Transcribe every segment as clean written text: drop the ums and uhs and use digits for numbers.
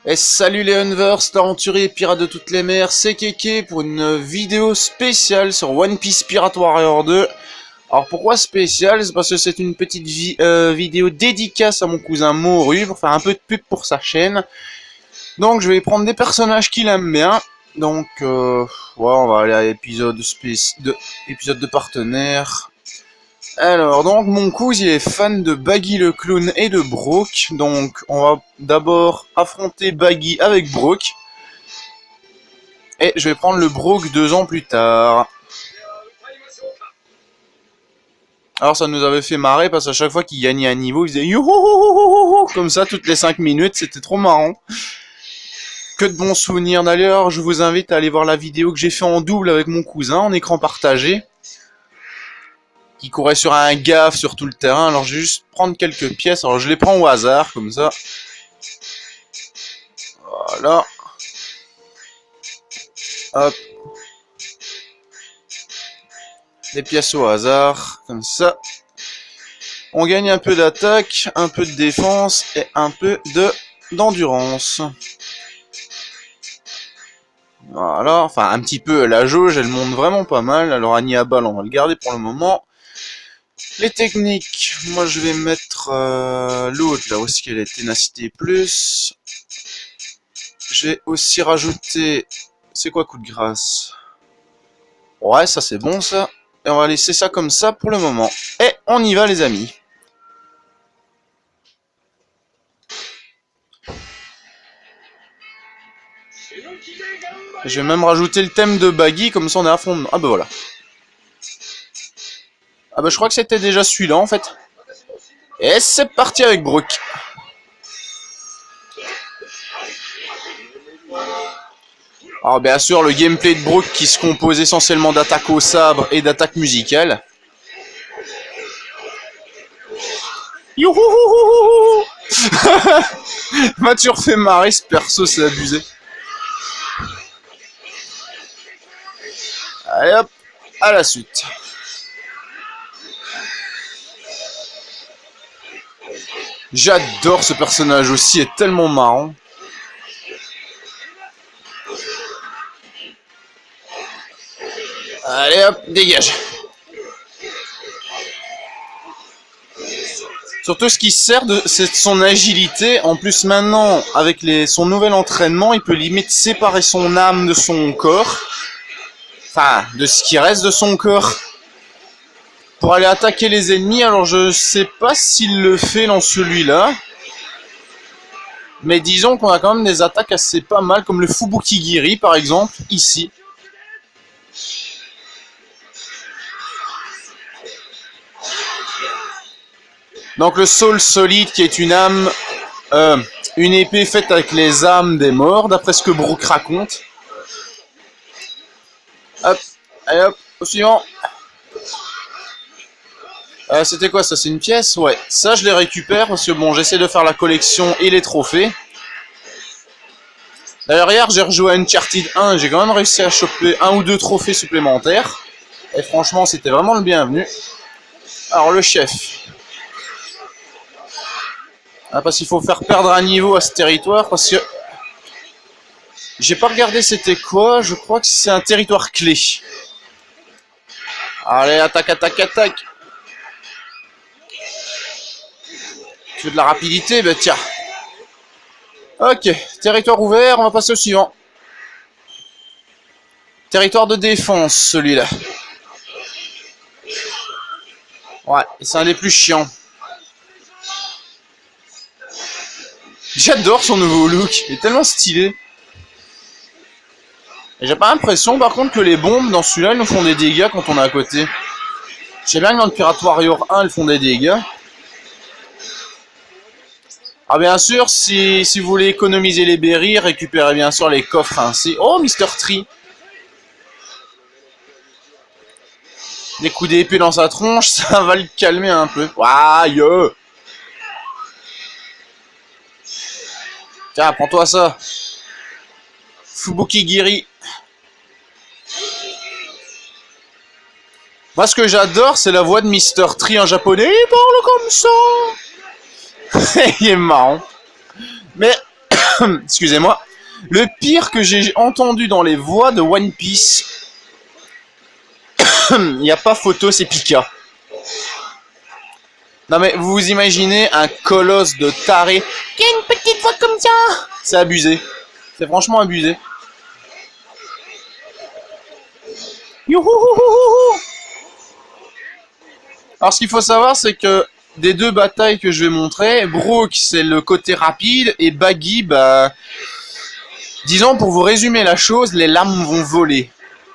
Et salut les Unvers, l'aventurier et pirate de toutes les mers, c'est Keke pour une vidéo spéciale sur One Piece Pirate Warrior 2. Alors pourquoi spécial? C'est parce que c'est une petite vidéo dédicace à mon cousin Moru pour faire un peu de pub pour sa chaîne. Donc je vais prendre des personnages qu'il aime bien. Donc ouais, on va aller à l'épisode de partenaire. Alors, donc, mon cousin, il est fan de Baggy le Clown et de Brook. Donc, on va d'abord affronter Baggy avec Brook. Et je vais prendre le Brook 2 ans plus tard. Alors, ça nous avait fait marrer parce qu'à chaque fois qu'il gagnait un niveau, il faisait youhouhouhouhou comme ça toutes les 5 minutes. C'était trop marrant. Que de bons souvenirs. D'ailleurs, je vous invite à aller voir la vidéo que j'ai fait en double avec mon cousin, en écran partagé. Qui courait sur un gaffe sur tout le terrain. Alors je vais juste prendre quelques pièces. Alors je les prends au hasard, comme ça. Voilà. Hop. Des pièces au hasard, comme ça. On gagne un peu d'attaque, un peu de défense et un peu d'endurance. Voilà, enfin un petit peu. La jauge, elle monte vraiment pas mal. Alors Hannibal, on va le garder pour le moment. Les techniques, moi je vais mettre l'autre là, où est-ce qu'elle est, ténacité plus. J'ai aussi rajouté, c'est quoi coup de grâce? Ouais, ça c'est bon ça. Et on va laisser ça comme ça pour le moment. Et on y va les amis. Je vais même rajouter le thème de Baggy, comme ça on est à fond. Ah bah voilà. Ah bah je crois que c'était déjà celui-là en fait. Et c'est parti avec Brook. Alors bien sûr le gameplay de Brook qui se compose essentiellement d'attaques au sabre et d'attaques musicales. Youhouhouhouhou. M'a toujours fait marrer ce perso, c'est abusé. Allez hop, à la suite. J'adore ce personnage aussi, il est tellement marrant. Allez hop, dégage. Surtout ce qui sert c'est son agilité. En plus maintenant, avec son nouvel entraînement, il peut limite séparer son âme de son corps. Enfin, de ce qui reste de son corps. Pour aller attaquer les ennemis. Alors je sais pas s'il le fait dans celui-là. Mais disons qu'on a quand même des attaques assez pas mal, comme le Fubukigiri par exemple, ici. Donc le Soul Solid qui est une âme, une épée faite avec les âmes des morts, d'après ce que Brook raconte. Hop, allez hop, au suivant. C'était quoi ça? C'est une pièce? Ouais, ça je les récupère parce que bon, j'essaie de faire la collection et les trophées. D'ailleurs hier j'ai rejoué à Uncharted 1 et j'ai quand même réussi à choper 1 ou 2 trophées supplémentaires. Et franchement c'était vraiment le bienvenu. Alors le chef. Ah, parce qu'il faut faire perdre un niveau à ce territoire parce que... J'ai pas regardé c'était quoi, je crois que c'est un territoire clé. Allez, attaque, attaque, attaque. Tu veux de la rapidité? Ben tiens. Ok, territoire ouvert, on va passer au suivant. Territoire de défense, celui-là. Ouais, c'est un des plus chiants. J'adore son nouveau look, il est tellement stylé. Et j'ai pas l'impression par contre que les bombes dans celui-là nous font des dégâts quand on est à côté. Je sais bien que dans le Pirate Warrior 1 elles font des dégâts. Ah bien sûr, si vous voulez économiser les berries, récupérez bien sûr les coffres ainsi. Oh, Mr. Tree. Des coups d'épée dans sa tronche, ça va le calmer un peu. Aïe. Tiens, prends-toi ça. Fubukigiri. Moi, ce que j'adore, c'est la voix de Mr. Tree en japonais. Il parle comme ça. Il est marrant. Mais excusez-moi, le pire que j'ai entendu dans les voix de One Piece, il n'y a pas photo, c'est Pika. Non mais vous vous imaginez un colosse de taré qui a une petite voix comme ça? C'est abusé. C'est franchement abusé. Youhouhouhouhou. Alors ce qu'il faut savoir, c'est que des deux batailles que je vais montrer, Brook c'est le côté rapide et Baggy, bah, disons pour vous résumer la chose, les lames vont voler.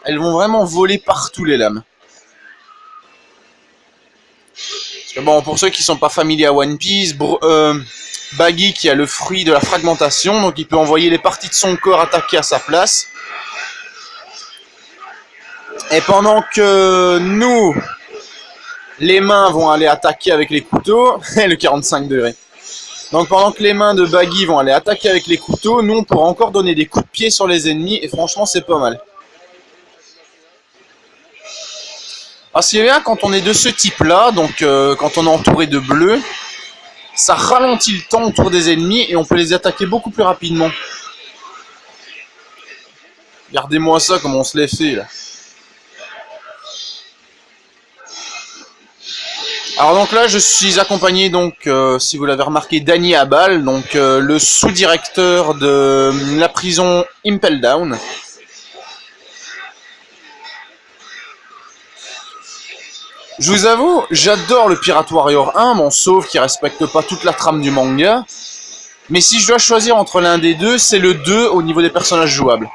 Elles vont vraiment voler partout les lames. Parce que bon, pour ceux qui sont pas familiers à One Piece, Baggy qui a le fruit de la fragmentation, donc il peut envoyer les parties de son corps attaquer à sa place. Et pendant que nous, les mains vont aller attaquer avec les couteaux, le 45 degrés. Donc pendant que les mains de Baggy vont aller attaquer avec les couteaux, nous on pourra encore donner des coups de pied sur les ennemis et franchement c'est pas mal. Alors ce qui est bien quand on est de ce type là, donc quand on est entouré de bleu, ça ralentit le temps autour des ennemis et on peut les attaquer beaucoup plus rapidement. Regardez-moi ça comme on se les fait là. Alors donc là je suis accompagné donc si vous l'avez remarqué Danny Abal, donc le sous-directeur de la prison Impel Down. Je vous avoue, j'adore le Pirate Warrior 1, bon sauf qu'il respecte pas toute la trame du manga. Mais si je dois choisir entre l'un des deux, c'est le 2 au niveau des personnages jouables.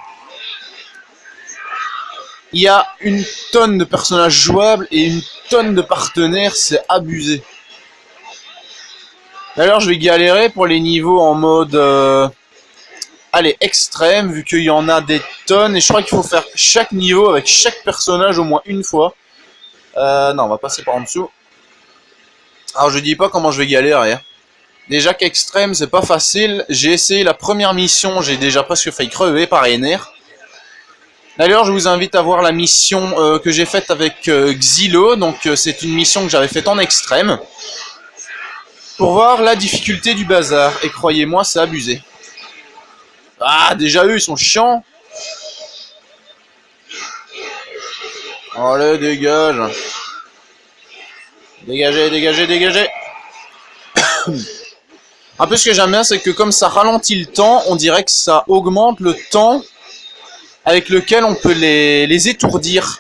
Il y a une tonne de personnages jouables et une tonne de partenaires, c'est abusé. D'ailleurs, je vais galérer pour les niveaux en mode allez, extrême, vu qu'il y en a des tonnes. Et je crois qu'il faut faire chaque niveau avec chaque personnage au moins une fois. Non, on va passer par en dessous. Alors, je dis pas comment je vais galérer. Hein. Déjà qu'extrême, c'est pas facile. J'ai essayé la première mission, j'ai déjà presque failli crever par Ener. D'ailleurs, je vous invite à voir la mission que j'ai faite avec Xylo. Donc, c'est une mission que j'avais faite en extrême. Pour voir la difficulté du bazar. Et croyez-moi, c'est abusé. Ah, déjà eux, ils sont chiants. Allez, dégage. Dégagez, dégagez, dégagez. Un peu ce que j'aime bien, c'est que comme ça ralentit le temps, on dirait que ça augmente le temps avec lequel on peut les étourdir.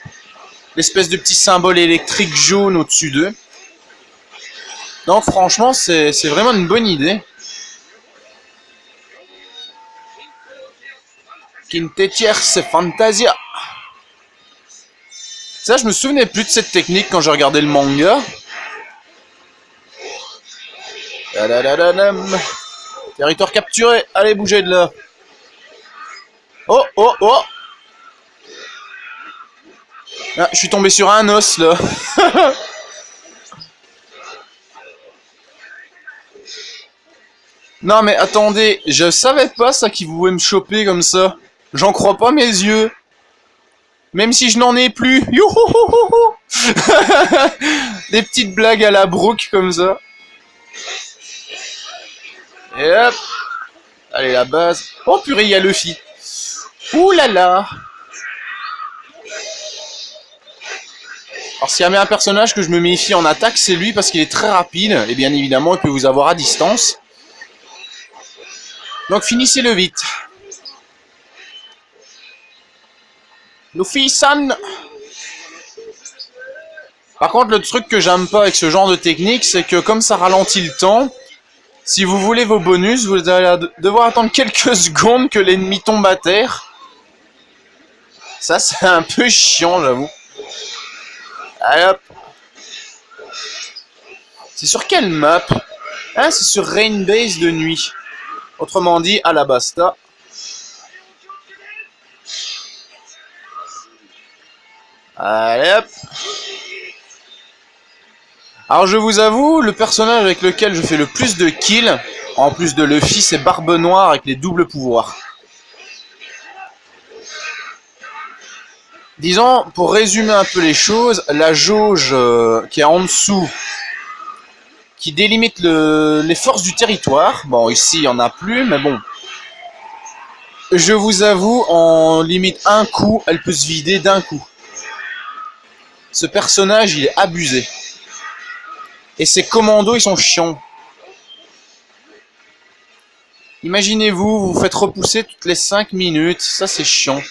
L'espèce de petit symbole électrique jaune au-dessus d'eux. Donc franchement, c'est vraiment une bonne idée. Quintetier, c'est Fantasia. Ça, je me souvenais plus de cette technique quand je regardais le manga. Territoire capturé. Allez, bougez de là. Oh, oh, oh. Ah, je suis tombé sur un os, là. Non, mais attendez. Je savais pas ça qui pouvait me choper comme ça. J'en crois pas mes yeux. Même si je n'en ai plus. Youhouhouhou. Des petites blagues à la Brook comme ça. Et hop. Allez, la base. Oh purée, il y a Luffy. Ouh là là. Alors s'il y a bien un personnage que je me méfie en attaque, c'est lui parce qu'il est très rapide. Et bien évidemment, il peut vous avoir à distance. Donc finissez-le vite. Luffy-san. Par contre, le truc que j'aime pas avec ce genre de technique, c'est que comme ça ralentit le temps, si vous voulez vos bonus, vous allez devoir attendre quelques secondes que l'ennemi tombe à terre. Ça, c'est un peu chiant, j'avoue. Allez hop. C'est sur quelle map? Ah, c'est sur Rain Base de nuit. Autrement dit, Alabasta. Allez hop. Alors je vous avoue, le personnage avec lequel je fais le plus de kills, en plus de Luffy, c'est Barbe Noire avec les doubles pouvoirs. Disons, pour résumer un peu les choses, la jauge qui est en dessous, qui délimite les forces du territoire, bon ici il n'y en a plus, mais bon, je vous avoue, en limite un coup, elle peut se vider d'un coup. Ce personnage, il est abusé. Et ses commandos, ils sont chiants. Imaginez-vous, vous vous faites repousser toutes les 5 minutes. Ça, c'est chiant.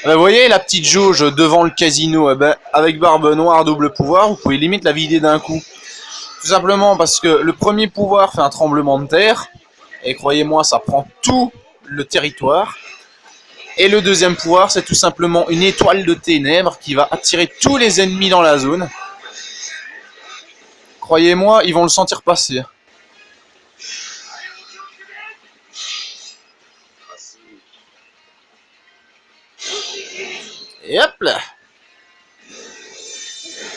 Vous voyez la petite jauge devant le casino, avec barbe noire, double pouvoir, vous pouvez limite la vider d'un coup. Tout simplement parce que le premier pouvoir fait un tremblement de terre. Et croyez-moi, ça prend tout le territoire. Et le deuxième pouvoir, c'est tout simplement une étoile de ténèbres qui va attirer tous les ennemis dans la zone. Croyez-moi, ils vont le sentir passer. Et hop là.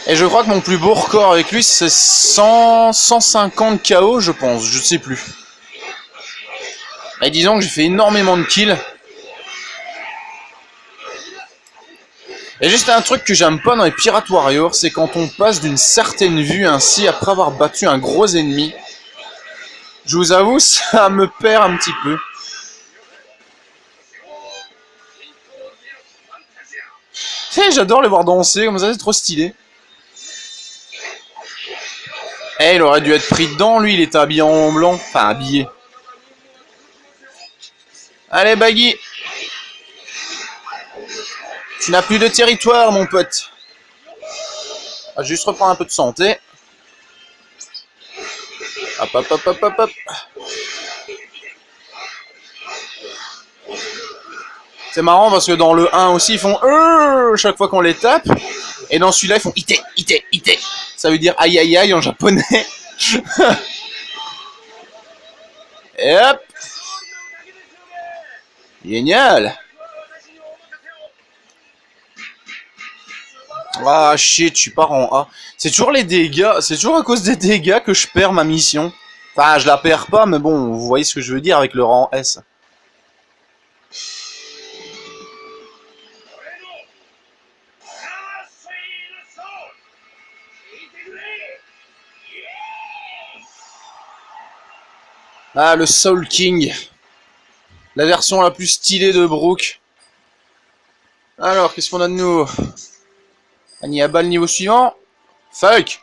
Et je crois que mon plus beau record avec lui, c'est 150 KO, je pense. Je sais plus. Et disons que j'ai fait énormément de kills. Et juste un truc que j'aime pas dans les Pirate Warriors, c'est quand on passe d'une certaine vue ainsi après avoir battu un gros ennemi. Je vous avoue, ça me perd un petit peu. J'adore les voir danser, comme ça c'est trop stylé. Eh, il aurait dû être pris dedans, lui, il était habillé en blanc. Enfin, habillé. Allez, Baggy. Tu n'as plus de territoire, mon pote. On va juste reprendre un peu de santé. Hop, hop, hop, hop, hop, hop. C'est marrant parce que dans le 1 aussi, ils font chaque fois qu'on les tape. Et dans celui-là, ils font ite, ite, ite. Ça veut dire aïe, aïe, aïe en japonais. Et hop. Génial. Ah shit, je suis pas en A. C'est toujours les dégâts, c'est toujours à cause des dégâts que je perds ma mission. Enfin, je la perds pas, mais bon, vous voyez ce que je veux dire avec le rang S. Ah, le Soul King. La version la plus stylée de Brook. Alors, qu'est-ce qu'on a de nouveau? Aniaba, le niveau suivant. Fuck.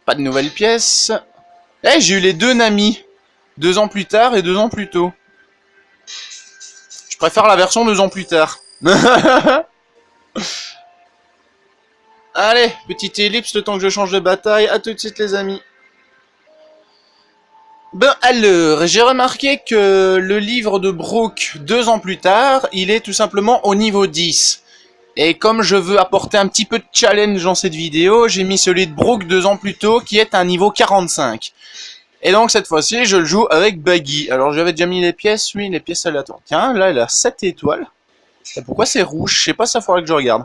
Pas de nouvelles pièces. Eh, j'ai eu les deux Nami. 2 ans plus tard et 2 ans plus tôt. Je préfère la version 2 ans plus tard. Allez, petite ellipse le temps que je change de bataille. À tout de suite les amis. Ben alors, j'ai remarqué que le livre de Brook 2 ans plus tard, il est tout simplement au niveau 10. Et comme je veux apporter un petit peu de challenge dans cette vidéo, j'ai mis celui de Brook 2 ans plus tôt qui est à un niveau 45. Et donc cette fois-ci, je le joue avec Baggy. Alors j'avais déjà mis les pièces, oui, les pièces aléatoires. Tiens, là, elle a 7 étoiles. Et pourquoi c'est rouge? Je sais pas, ça faudrait que je regarde.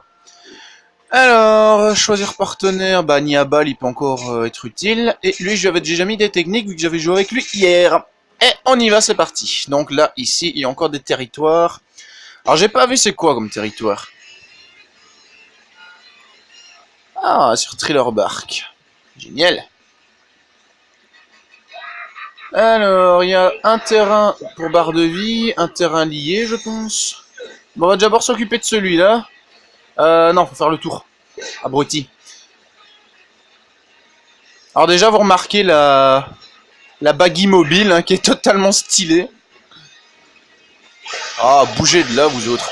Alors, choisir partenaire, bah Niabal, il peut encore être utile. Et lui, je lui avais déjà mis des techniques vu que j'avais joué avec lui hier. Et on y va, c'est parti. Donc là, ici, il y a encore des territoires. Alors j'ai pas vu c'est quoi comme territoire. Ah, sur Thriller Bark. Génial. Alors, il y a un terrain pour barre de vie, un terrain lié, je pense. Bon, on va d'abord s'occuper de celui-là. Non, faut faire le tour. Abruti. Alors déjà, vous remarquez la Baggy mobile, hein, qui est totalement stylée. Ah, bougez de là, vous autres.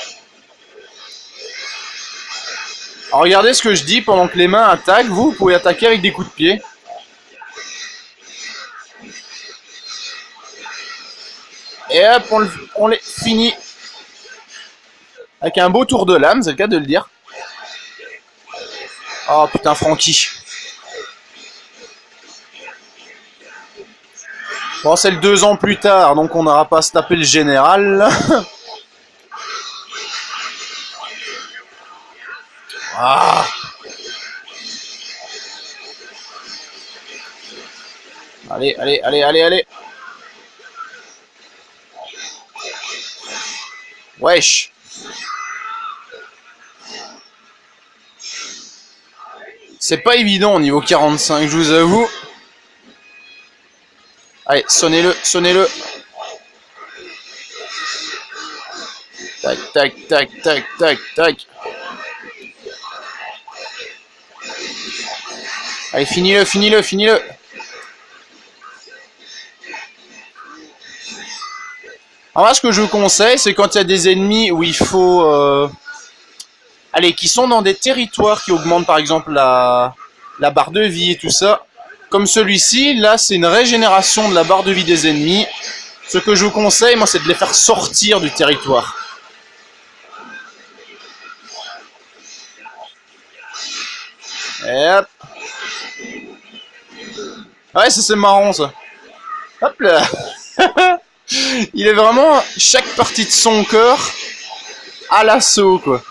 Alors regardez ce que je dis pendant que les mains attaquent. Vous pouvez attaquer avec des coups de pied. Et hop, on les finit. Avec un beau tour de lame, c'est le cas de le dire. Oh putain, Frankie. Bon, c'est le 2 ans plus tard, donc on n'aura pas à se taper le général. Ah. Allez, allez, allez, allez, allez. Wesh. C'est pas évident au niveau 45, je vous avoue. Allez, sonnez-le, sonnez-le. Tac, tac, tac, tac, tac, tac. Allez, finis-le, finis-le, finis-le. Alors moi, ce que je vous conseille, c'est quand il y a des ennemis où il faut... Allez, qui sont dans des territoires qui augmentent par exemple la barre de vie et tout ça. Comme celui-ci, là, c'est une régénération de la barre de vie des ennemis. Ce que je vous conseille, moi, c'est de les faire sortir du territoire. Et hop. Ouais, ça c'est marrant, ça. Hop là. Il est vraiment chaque partie de son corps à l'assaut, quoi.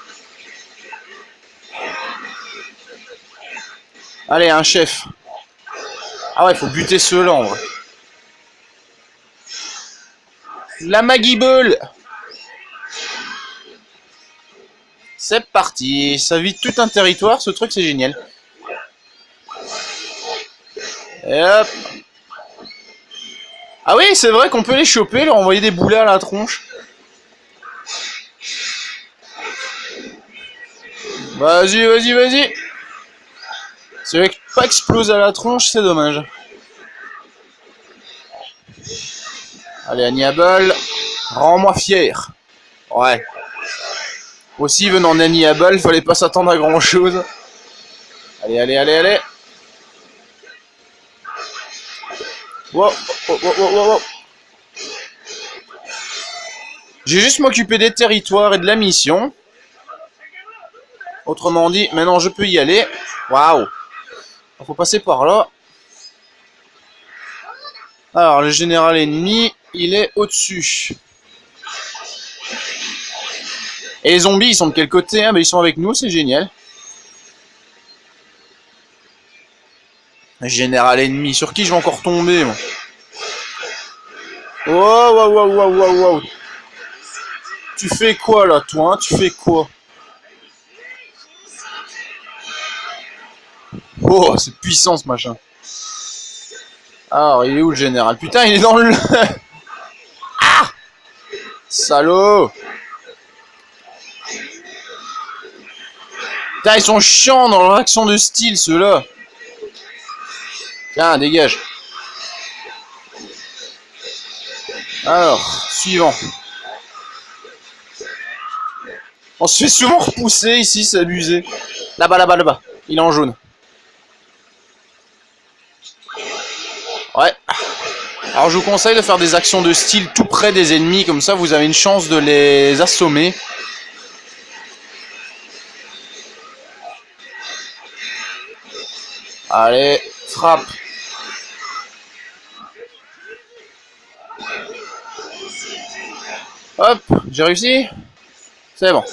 Allez, un chef. Ah ouais, faut buter ceux-là, en vrai. La Maggie Ball. C'est parti. Ça vide tout un territoire, ce truc, c'est génial. Et hop. Ah oui, c'est vrai qu'on peut les choper, leur envoyer des boulets à la tronche. Vas-y, vas-y, vas-y. C'est vrai que pas exploser à la tronche, c'est dommage. Allez, Hannibal, rends-moi fier. Ouais. Aussi, venant d'Hannibal, fallait pas s'attendre à grand-chose. Allez, allez, allez, allez. Wow, wow, wow, wow, wow. J'ai juste m'occuper des territoires et de la mission. Autrement dit, maintenant je peux y aller. Waouh. Faut passer par là. Alors, le général ennemi, il est au-dessus. Et les zombies, ils sont de quel côté, hein? Ils sont avec nous, c'est génial. Général ennemi, sur qui je vais encore tomber, moi? Wow, wow, wow, wow, wow, wow. Tu fais quoi, là, toi, hein? Tu fais quoi? Oh, c'est puissant, ce machin. Alors, il est où, le général? Putain, il est dans le... Ah! Salaud! Putain, ils sont chiants dans leur action de style, ceux-là. Tiens, dégage. Alors, suivant. On se fait souvent repousser ici, c'est abusé. Là-bas, là-bas, là-bas. Il est en jaune. Ouais. Alors je vous conseille de faire des actions de style tout près des ennemis, comme ça vous avez une chance de les assommer. Allez, frappe. Hop, j'ai réussi. C'est bon.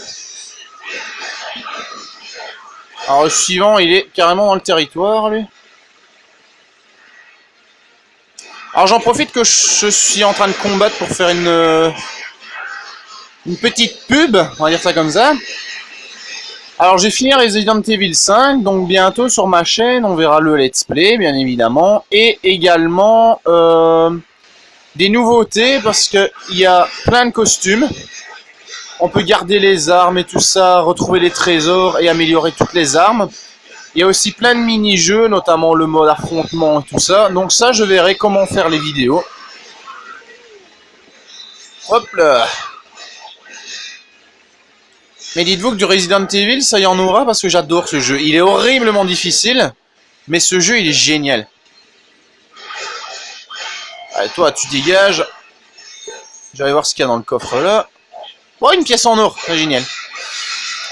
Alors le suivant, il est carrément dans le territoire, lui. Alors j'en profite que je suis en train de combattre pour faire une petite pub, on va dire ça comme ça. Alors j'ai fini Resident Evil 5, donc bientôt sur ma chaîne on verra le let's play bien évidemment. Et également des nouveautés parce qu'il y a plein de costumes. On peut garder les armes et tout ça, retrouver les trésors et améliorer toutes les armes. Il y a aussi plein de mini-jeux, notamment le mode affrontement et tout ça. Donc ça, je verrai comment faire les vidéos. Hop là. Mais dites-vous que du Resident Evil, ça y en aura parce que j'adore ce jeu. Il est horriblement difficile, mais ce jeu, il est génial. Allez, toi, tu dégages. Je vais aller voir ce qu'il y a dans le coffre là. Oh, une pièce en or, c'est génial.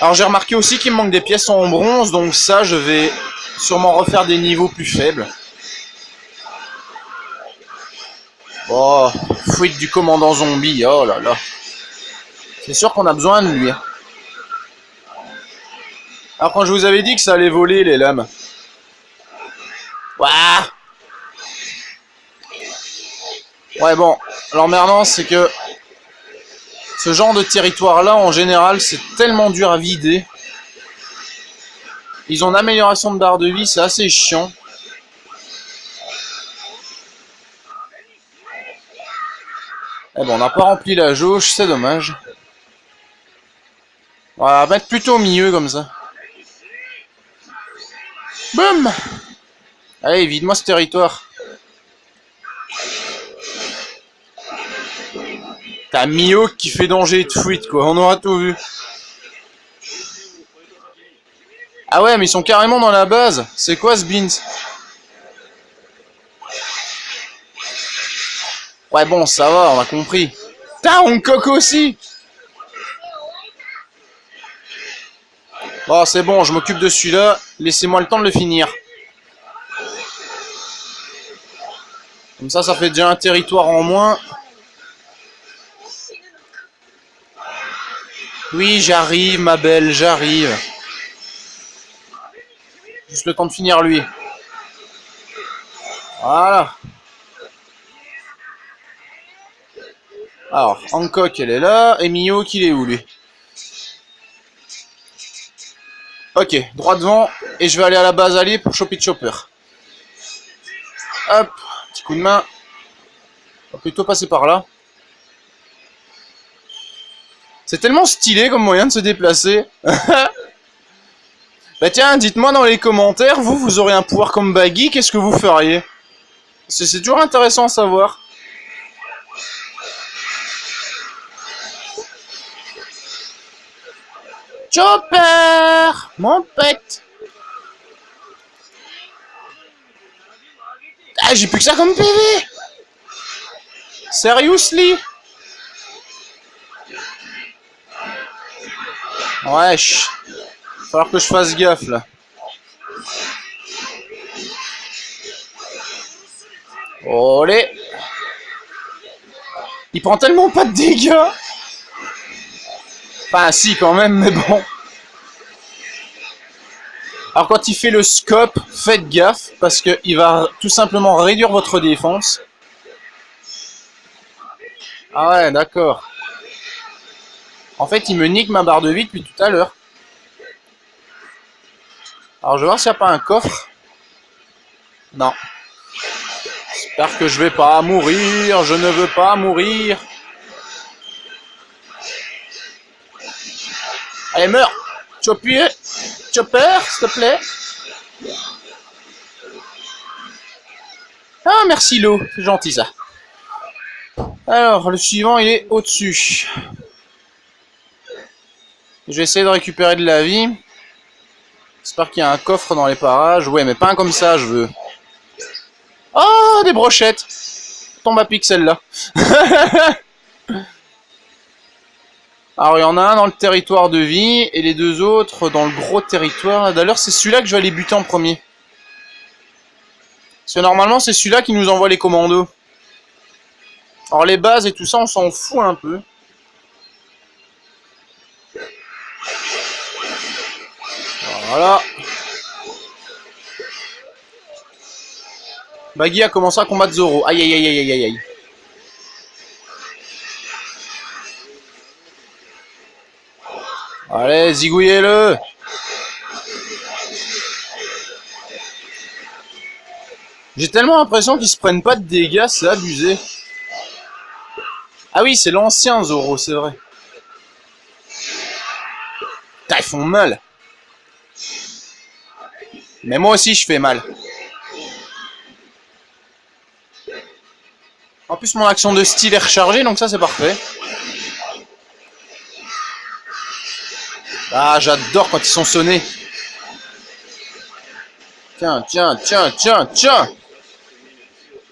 Alors j'ai remarqué aussi qu'il me manque des pièces en bronze, donc ça, je vais sûrement refaire des niveaux plus faibles. Oh, fuite du commandant zombie, oh là là. C'est sûr qu'on a besoin de lui. Alors quand je vous avais dit que ça allait voler les lames. Ouah. Ouais bon, l'emmerdant c'est que ce genre de territoire là en général c'est tellement dur à vider. Ils ont une amélioration de barre de vie, c'est assez chiant. Eh bon, on n'a pas rempli la jauge, c'est dommage. On va mettre plutôt au milieu comme ça. Boum! Allez, vide-moi ce territoire. T'as Mihawk qui fait danger de fuite, quoi. On aura tout vu. Ah ouais, mais ils sont carrément dans la base. C'est quoi ce Beans? Ouais, bon, ça va, on a compris. Putain, Hancock aussi! Bon, c'est bon, je m'occupe de celui-là. Laissez-moi le temps de le finir. Comme ça fait déjà un territoire en moins. Oui, j'arrive, ma belle, j'arrive. Juste le temps de finir lui. Voilà. Alors, Hancock, elle est là. Et Mihawk, il est où, lui? Ok, droit devant. Et je vais aller à la base alliée pour choper Chopper. Hop, petit coup de main. On va plutôt passer par là. C'est tellement stylé comme moyen de se déplacer. Bah tiens, dites-moi dans les commentaires, vous aurez un pouvoir comme Baggy, qu'est-ce que vous feriez? C'est toujours intéressant à savoir. Chopper! Mon pet! Ah, j'ai plus que ça comme PV! Seriously? Wesh. Va falloir que je fasse gaffe là. Olé. Il prend tellement pas de dégâts. Enfin si quand même, mais bon. Alors quand il fait le scope, faites gaffe parce qu'il va tout simplement réduire votre défense. Ah ouais, d'accord. En fait, il me nique ma barre de vie depuis tout à l'heure. Alors je vais voir s'il n'y a pas un coffre. Non. J'espère que je vais pas mourir. Je ne veux pas mourir. Allez, meurs. Chopper, s'il te plaît. Ah, merci l'eau. C'est gentil ça. Alors, le suivant, il est au-dessus. Je vais essayer de récupérer de la vie. J'espère qu'il y a un coffre dans les parages. Ouais, mais pas un comme ça, je veux. Oh, des brochettes. Tombe à pic celle-là. Alors, il y en a un dans le territoire de vie et les deux autres dans le gros territoire. D'ailleurs, c'est celui-là que je vais aller buter en premier. Parce que normalement, c'est celui-là qui nous envoie les commandos. Alors, les bases et tout ça, on s'en fout un peu. Voilà. Baggy a commencé à combattre Zoro. Aïe aïe aïe aïe aïe aïe. Allez, zigouillez-le. J'ai tellement l'impression qu'ils se prennent pas de dégâts, c'est abusé. Ah oui, c'est l'ancien Zoro, c'est vrai. Putain, ils font mal. Mais moi aussi, je fais mal. En plus, mon action de style est rechargée, donc ça, c'est parfait. Ah, j'adore quand ils sont sonnés. Tiens, tiens, tiens, tiens, tiens.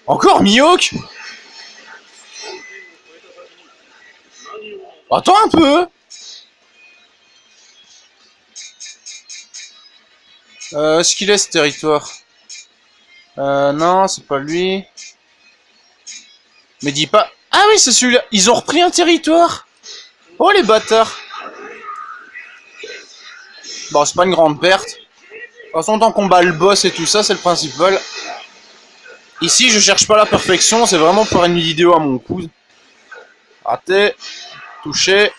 Encore Mihawk? Attends un peu. Est-ce qu'il est ce territoire? Non, c'est pas lui. Mais dis pas... Ah oui, c'est celui-là. Ils ont repris un territoire. Oh, les bâtards. Bon, c'est pas une grande perte. De toute façon, tant qu'on bat le boss et tout ça, c'est le principal. Ici, je cherche pas la perfection. C'est vraiment pour une vidéo à mon coude. Raté. Touché.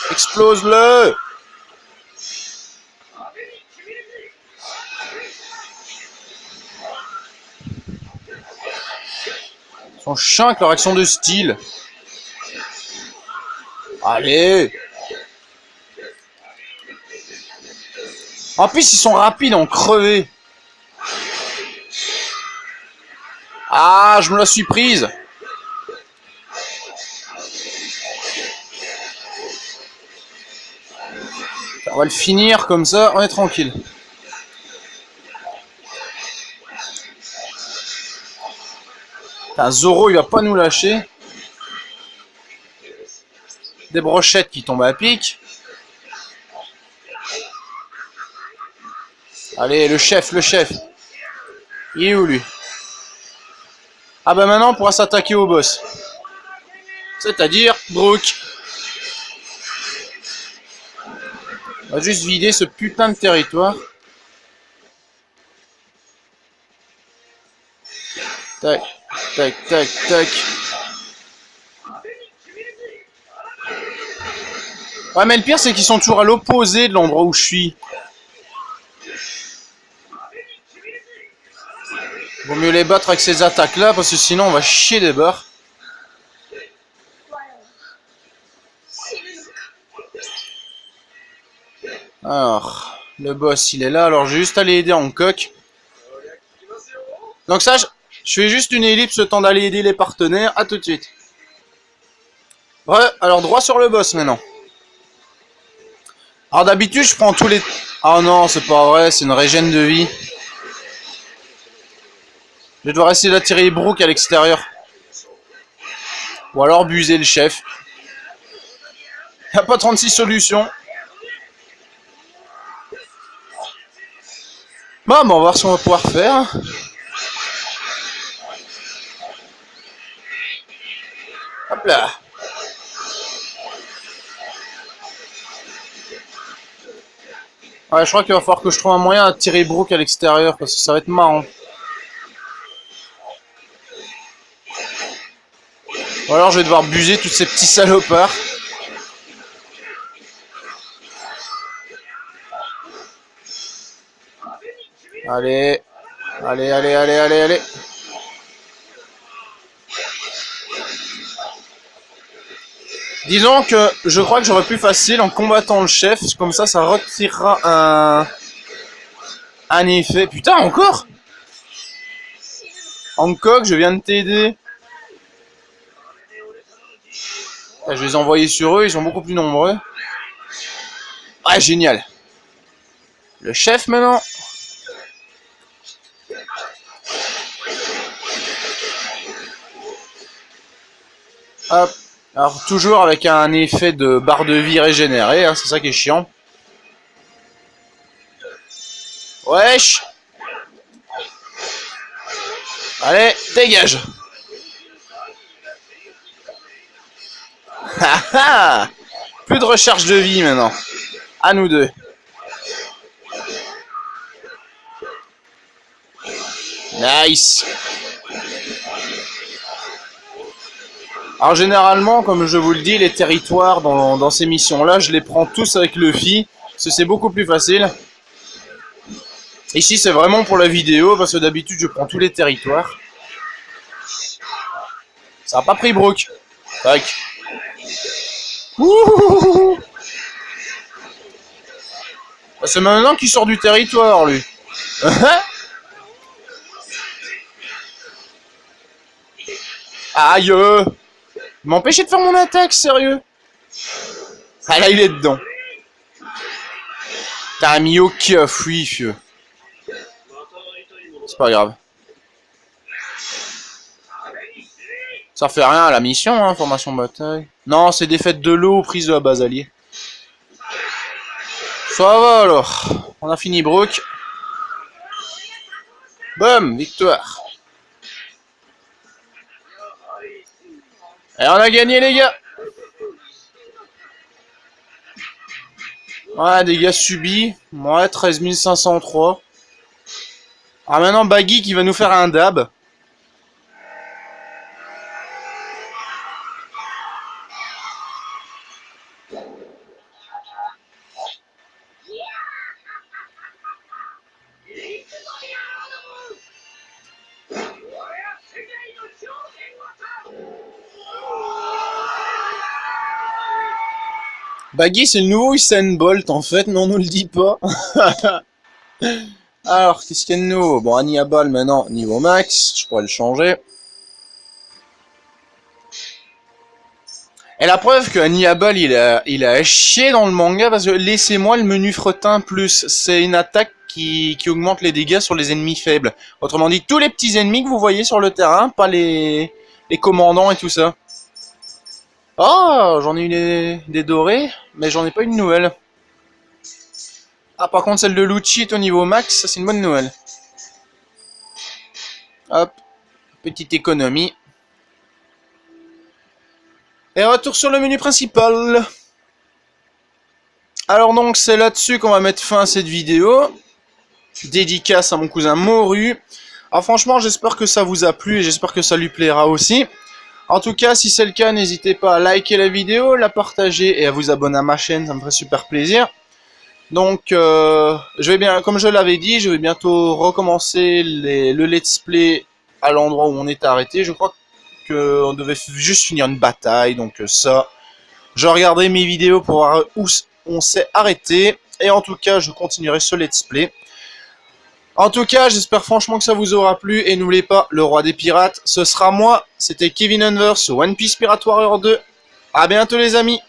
Explose-le. Ils sont chiants avec leur action de style. Allez. En plus, ils sont rapides, en crevé. Ah, je me la suis prise. On va le finir comme ça, on est tranquille. Putain, Zoro, il va pas nous lâcher. Des brochettes qui tombent à pic. Allez, le chef, le chef. Il est où, lui? Ah bah maintenant, on pourra s'attaquer au boss. C'est-à-dire, Brook. On va juste vider ce putain de territoire. Tac, tac, tac, tac. Ouais, mais le pire, c'est qu'ils sont toujours à l'opposé de l'endroit où je suis. Vaut mieux les battre avec ces attaques-là, parce que sinon, on va chier des barres. Alors, le boss, il est là. Alors, je vais juste aller aider Hancock. Donc ça, je fais juste une ellipse, le temps d'aller aider les partenaires. À tout de suite. Ouais, alors droit sur le boss maintenant. Alors d'habitude, je prends tous les... Ah non, c'est pas vrai, c'est une régène de vie. Je vais devoir essayer d'attirer Brook à l'extérieur. Ou alors buser le chef. Y a pas 36 solutions. Bon, on va voir ce qu'on va pouvoir faire. Hop là. Ouais, je crois qu'il va falloir que je trouve un moyen d'attirer Brook à l'extérieur, parce que ça va être marrant. Ou alors je vais devoir buser tous ces petits salopards. Allez. Allez, allez, allez, allez, allez. Disons que je crois que j'aurais plus facile en combattant le chef, comme ça retirera un effet. Putain, encore Hancock, je viens de t'aider. Je vais les envoyer sur eux, ils sont beaucoup plus nombreux. Ouais, génial. Le chef maintenant. Hop. Alors toujours avec un effet de barre de vie régénérée, hein, c'est ça qui est chiant. Wesh. Allez, dégage. Haha. Plus de recharge de vie maintenant. À nous deux. Nice. Alors généralement, comme je vous le dis, les territoires dans ces missions-là, je les prends tous avec Luffy, parce que c'est beaucoup plus facile. Ici, c'est vraiment pour la vidéo, parce que d'habitude, je prends tous les territoires. Ça n'a pas pris Brook. Tac. Ouh. C'est maintenant qu'il sort du territoire, lui. Aïe. M'empêcher de faire mon attaque, sérieux. Ah là, il est dedans. T'as mis au keuf, oui, fieu. C'est pas grave. Ça fait rien à la mission, hein, formation bataille. Non, c'est défaite de l'eau, prise de la base alliée. Ça va alors. On a fini Brook. Boum, victoire. Et on a gagné, les gars. Ouais, dégâts subis. Ouais, 13 503. Ah, maintenant, Baggy qui va nous faire un dab. Baggy, c'est le nouveau Usain Bolt en fait, mais on nous le dit pas. Alors, qu'est-ce qu'il y a de nouveau? Bon, Hannibal maintenant, niveau max, je pourrais le changer. Et la preuve que Hannibal il a chié dans le manga parce que laissez-moi le menu fretin plus. C'est une attaque qui augmente les dégâts sur les ennemis faibles. Autrement dit, tous les petits ennemis que vous voyez sur le terrain, pas les commandants et tout ça. Oh, j'en ai eu des dorés, mais j'en ai pas eu de nouvelles. Ah, par contre, celle de Lucci est au niveau max, ça c'est une bonne nouvelle. Hop, petite économie. Et retour sur le menu principal. Alors donc, c'est là-dessus qu'on va mettre fin à cette vidéo. Dédicace à mon cousin Moru. Alors franchement, j'espère que ça vous a plu et j'espère que ça lui plaira aussi. En tout cas, si c'est le cas, n'hésitez pas à liker la vidéo, la partager et à vous abonner à ma chaîne, ça me ferait super plaisir. Donc, je vais bien, comme je l'avais dit, je vais bientôt recommencer le let's play à l'endroit où on est arrêté. Je crois qu'on devait juste finir une bataille, donc ça, je regarderai mes vidéos pour voir où on s'est arrêté. Et en tout cas, je continuerai ce let's play. En tout cas, j'espère franchement que ça vous aura plu. Et n'oubliez pas, le roi des pirates, ce sera moi. C'était Kevin Unverse, One Piece Pirate Warrior 2. A bientôt les amis.